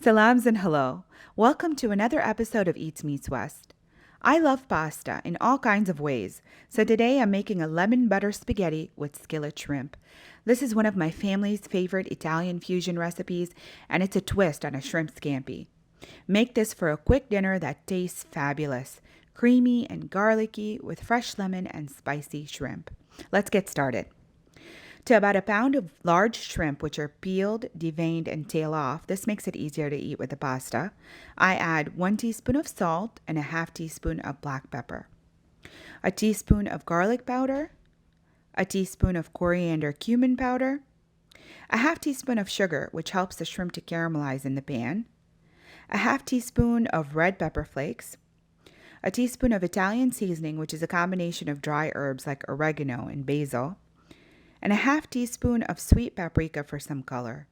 Salams and hello. Welcome to another episode of Eats Meets West. I love pasta in all kinds of ways, so today I'm making a lemon butter spaghetti with skillet shrimp. This is one of my family's favorite Italian fusion recipes, and it's a twist on a shrimp scampi. Make this for a quick dinner that tastes fabulous, creamy and garlicky with fresh lemon and spicy shrimp. Let's get started. To about a pound of large shrimp, which are peeled, deveined, and tail off, this makes it easier to eat with the pasta, I add 1 teaspoon of salt and a half teaspoon of black pepper, a teaspoon of garlic powder, a teaspoon of coriander cumin powder, a half teaspoon of sugar, which helps the shrimp to caramelize in the pan, a half teaspoon of red pepper flakes, a teaspoon of Italian seasoning, which is a combination of dry herbs like oregano and basil, and a half teaspoon of sweet paprika for some color.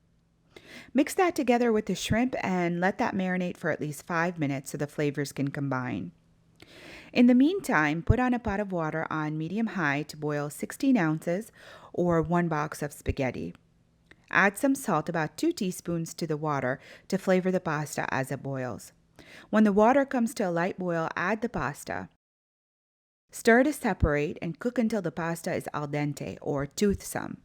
Mix that together with the shrimp and let that marinate for at least 5 minutes so the flavors can combine. In the meantime, put on a pot of water on medium-high to boil 16 ounces or 1 box of spaghetti. Add some salt, about 2 teaspoons, to the water to flavor the pasta as it boils. When the water comes to a light boil, add the pasta. Stir to separate and cook until the pasta is al dente or toothsome.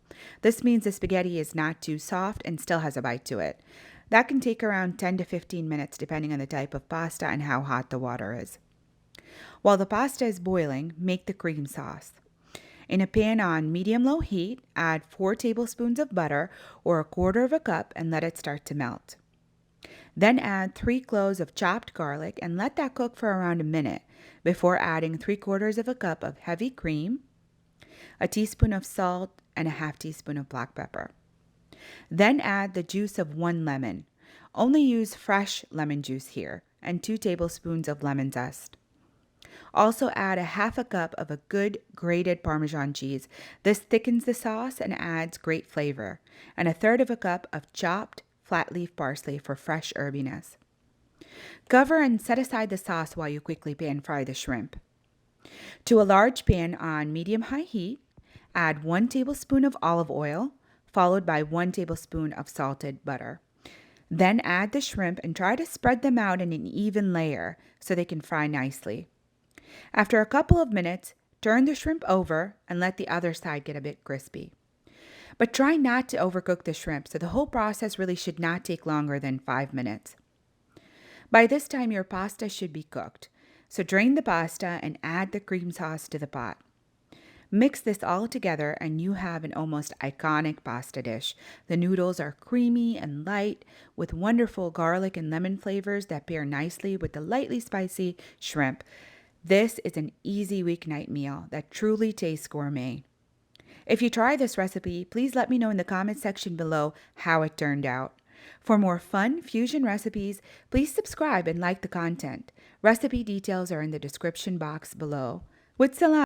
This means the spaghetti is not too soft and still has a bite to it. That can take around 10 to 15 minutes depending on the type of pasta and how hot the water is. While the pasta is boiling, make the cream sauce. In a pan on medium-low heat, add 4 tablespoons of butter or 1/4 cup and let it start to melt. Then add 3 cloves of chopped garlic and let that cook for around a minute before adding 3/4 cup of heavy cream, a teaspoon of salt, and a half teaspoon of black pepper. Then add the juice of 1 lemon. Only use fresh lemon juice here, and 2 tablespoons of lemon zest. Also add a half a cup of a good grated Parmesan cheese. This thickens the sauce and adds great flavor, and 1/3 cup of chopped flat leaf parsley for fresh herbiness. Cover and set aside the sauce while you quickly pan fry the shrimp. To a large pan on medium-high heat, add 1 tablespoon of olive oil, followed by 1 tablespoon of salted butter. Then add the shrimp and try to spread them out in an even layer so they can fry nicely. After a couple of minutes, turn the shrimp over and let the other side get a bit crispy. But try not to overcook the shrimp, so the whole process really should not take longer than 5 minutes. By this time, your pasta should be cooked, so drain the pasta and add the cream sauce to the pot. Mix this all together and you have an almost iconic pasta dish. The noodles are creamy and light with wonderful garlic and lemon flavors that pair nicely with the lightly spicy shrimp. This is an easy weeknight meal that truly tastes gourmet. If you try this recipe, please let me know in the comment section below how it turned out. For more fun fusion recipes, please subscribe and like the content. Recipe details are in the description box below. With salam.